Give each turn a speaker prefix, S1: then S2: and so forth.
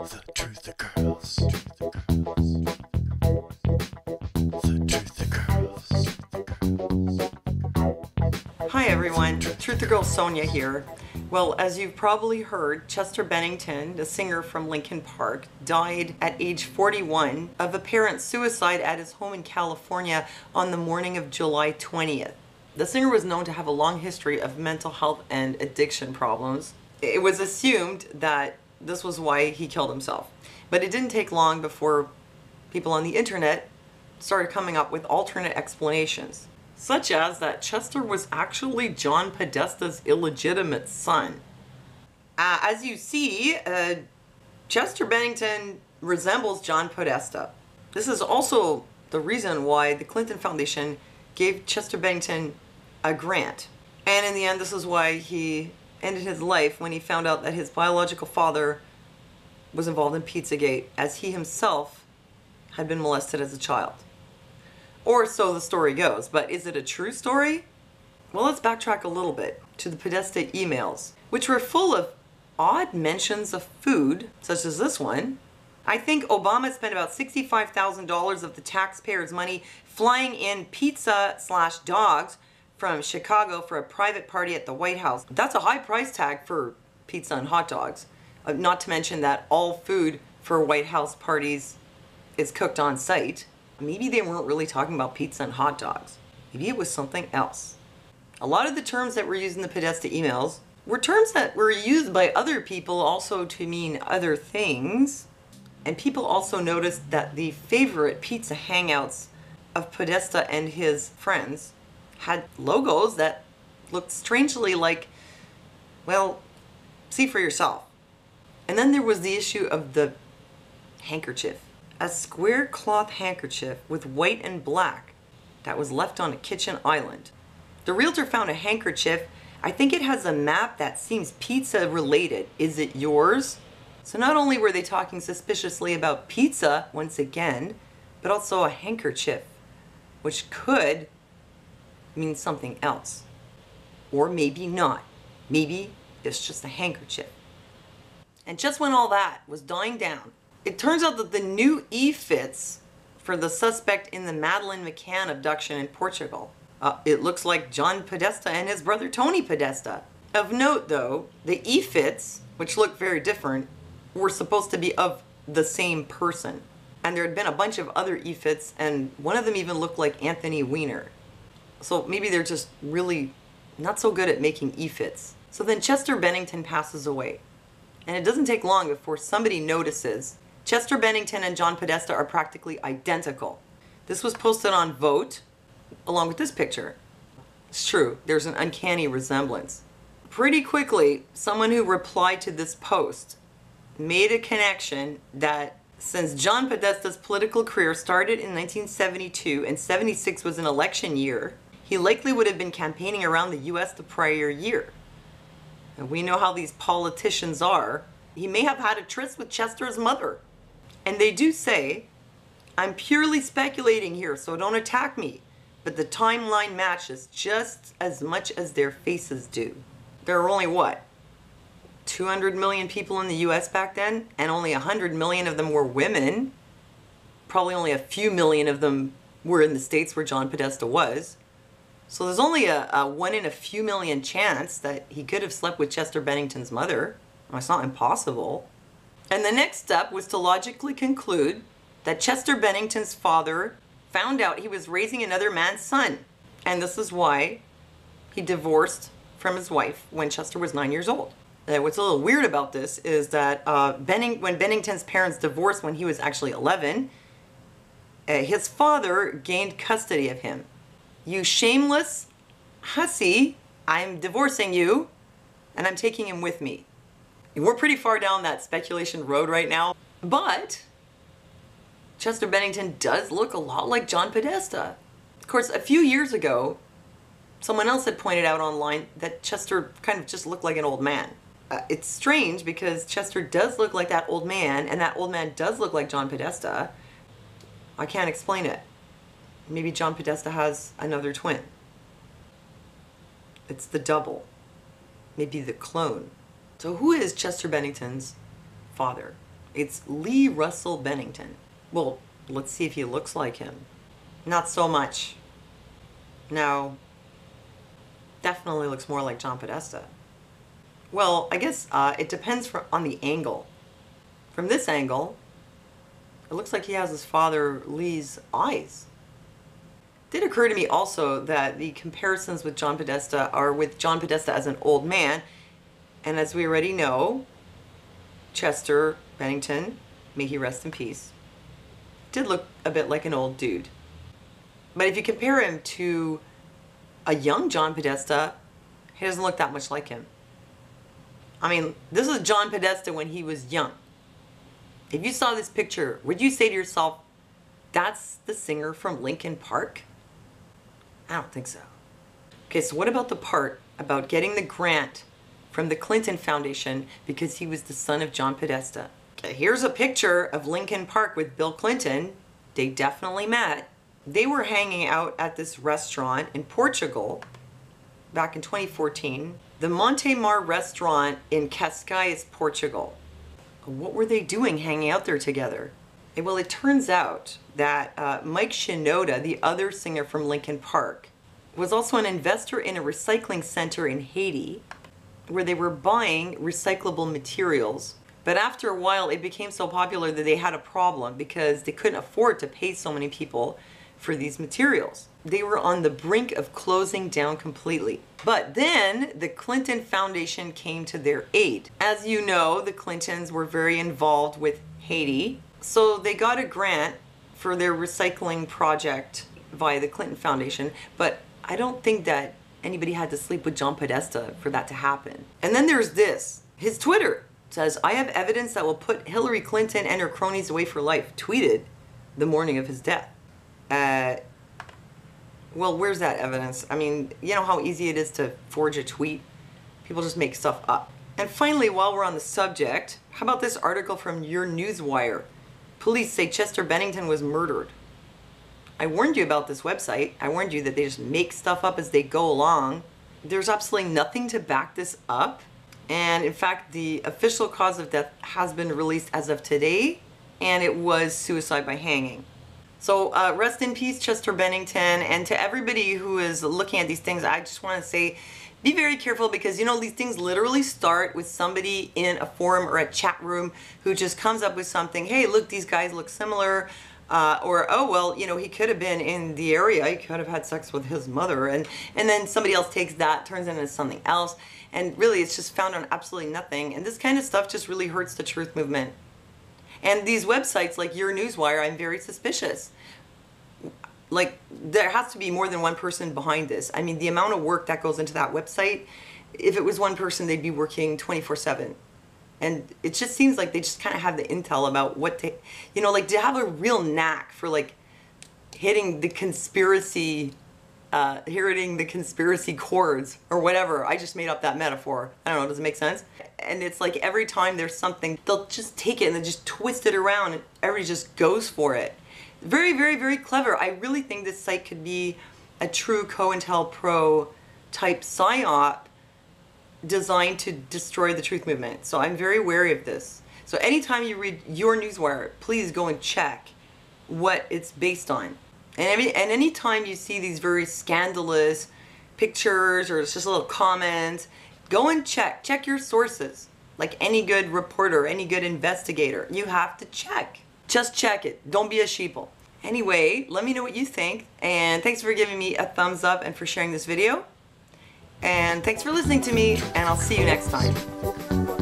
S1: The truth occurs. The truth occurs.
S2: Hi everyone, Truth the Girl Sonia here. Well, as you've probably heard, Chester Bennington, the singer from Linkin Park, died at age 41 of apparent suicide at his home in California on the morning of July 20th. The singer was known to have a long history of mental health and addiction problems. It was assumed that this was why he killed himself. But it didn't take long before people on the internet started coming up with alternate explanations, such as that Chester was actually John Podesta's illegitimate son. As you see, Chester Bennington resembles John Podesta. This is also the reason why the Clinton Foundation gave Chester Bennington a grant. And in the end, this is why he ended his life when he found out that his biological father was involved in Pizzagate, as he himself had been molested as a child. Or so the story goes, but is it a true story? Well, let's backtrack a little bit to the Podesta emails, which were full of odd mentions of food, such as this one. I think Obama spent about $65,000 of the taxpayers' money flying in pizza/dogs from Chicago for a private party at the White House. That's a high price tag for pizza and hot dogs. Not to mention that all food for White House parties is cooked on site. Maybe they weren't really talking about pizza and hot dogs. Maybe it was something else. A lot of the terms that were used in the Podesta emails were terms that were used by other people also to mean other things. And people also noticed that the favorite pizza hangouts of Podesta and his friends had logos that looked strangely like, well, see for yourself. And then there was the issue of the handkerchief. A square cloth handkerchief with white and black that was left on a kitchen island. The realtor found a handkerchief. I think it has a map that seems pizza related. Is it yours? So not only were they talking suspiciously about pizza once again, but also a handkerchief, which could mean something else. Or maybe not. Maybe it's just a handkerchief. And just when all that was dying down, it turns out that the new e-fits for the suspect in the Madeleine McCann abduction in Portugal, it looks like John Podesta and his brother Tony Podesta. Of note though, the e-fits, which look very different, were supposed to be of the same person. And there had been a bunch of other e-fits, and one of them even looked like Anthony Weiner. So maybe they're just really not so good at making e-fits. So then Chester Bennington passes away. And it doesn't take long before somebody notices Chester Bennington and John Podesta are practically identical. This was posted on Vote, along with this picture. It's true, there's an uncanny resemblance. Pretty quickly, someone who replied to this post made a connection that since John Podesta's political career started in 1972 and 76 was an election year, he likely would have been campaigning around the US the prior year. And we know how these politicians are. He may have had a tryst with Chester's mother. And they do say, I'm purely speculating here, so don't attack me, but the timeline matches just as much as their faces do. There were only, what, 200 million people in the US back then, and only 100 million of them were women. Probably only a few million of them were in the states where John Podesta was. So there's only a 1 in a few million chance that he could have slept with Chester Bennington's mother. Well, it's not impossible. And the next step was to logically conclude that Chester Bennington's father found out he was raising another man's son. And this is why he divorced from his wife when Chester was 9 years old. What's a little weird about this is that when Bennington's parents divorced when he was actually 11, his father gained custody of him. You shameless hussy, I'm divorcing you, and I'm taking him with me. We're pretty far down that speculation road right now, but Chester Bennington does look a lot like John Podesta. Of course, a few years ago, someone else had pointed out online that Chester kind of just looked like an old man. It's strange because Chester does look like that old man, and that old man does look like John Podesta. I can't explain it. Maybe John Podesta has another twin. It's the double. Maybe the clone. So who is Chester Bennington's father? It's Lee Russell Bennington. Well, let's see if he looks like him. Not so much. No. Definitely looks more like John Podesta. Well, I guess it depends on the angle. From this angle, it looks like he has his father Lee's eyes. It did occur to me also that the comparisons with John Podesta are with John Podesta as an old man, and as we already know, Chester Bennington, may he rest in peace, did look a bit like an old dude. But if you compare him to a young John Podesta, he doesn't look that much like him. I mean, this is John Podesta when he was young. If you saw this picture, would you say to yourself, that's the singer from Linkin Park? I don't think so. Okay, so what about the part about getting the grant from the Clinton Foundation because he was the son of John Podesta? Okay, here's a picture of Linkin Park with Bill Clinton. They definitely met. They were hanging out at this restaurant in Portugal back in 2014. The Monte Mar restaurant in Cascais, Portugal. What were they doing hanging out there together? Well, it turns out that Mike Shinoda, the other singer from Linkin Park, was also an investor in a recycling center in Haiti where they were buying recyclable materials. But after a while, it became so popular that they had a problem because they couldn't afford to pay so many people for these materials. They were on the brink of closing down completely. But then the Clinton Foundation came to their aid. As you know, the Clintons were very involved with Haiti, so they got a grant for their recycling project via the Clinton Foundation, but I don't think that anybody had to sleep with John Podesta for that to happen. And then there's this. His Twitter says, "I have evidence that will put Hillary Clinton and her cronies away for life," tweeted the morning of his death. Well, where's that evidence? I mean, you know how easy it is to forge a tweet? People just make stuff up. And finally, while we're on the subject, how about this article from Your Newswire? Police say Chester Bennington was murdered. I warned you about this website. I warned you that they just make stuff up as they go along. There's absolutely nothing to back this up. And in fact, the official cause of death has been released as of today, and it was suicide by hanging. So rest in peace, Chester Bennington. And to everybody who is looking at these things, I just want to say, be very careful because, you know, these things literally start with somebody in a forum or a chat room who just comes up with something. Hey, look, these guys look similar. Or, oh, well, you know, he could have been in the area. He could have had sex with his mother. And then somebody else takes that, turns it into something else. And really, it's just found on absolutely nothing. And this kind of stuff just really hurts the truth movement. And these websites like Your Newswire, I'm very suspicious. Like, there has to be more than one person behind this. I mean, the amount of work that goes into that website, if it was one person, they'd be working 24/7. And it just seems like they just kind of have the intel about what to, you know, like to have a real knack for like hitting the conspiracy chords or whatever. I just made up that metaphor. I don't know, does it make sense? And it's like every time there's something, they'll just take it and then just twist it around and everybody just goes for it. Very, very, very clever. I really think this site could be a true COINTELPRO type psyop designed to destroy the truth movement. So I'm very wary of this. So anytime you read Your Newswire, please go and check what it's based on. And anytime you see these very scandalous pictures or it's just a little comment, go and check your sources. Like any good reporter, any good investigator, you have to check. Just check it. Don't be a sheeple. Anyway, let me know what you think. And thanks for giving me a thumbs up and for sharing this video. And thanks for listening to me, and I'll see you next time.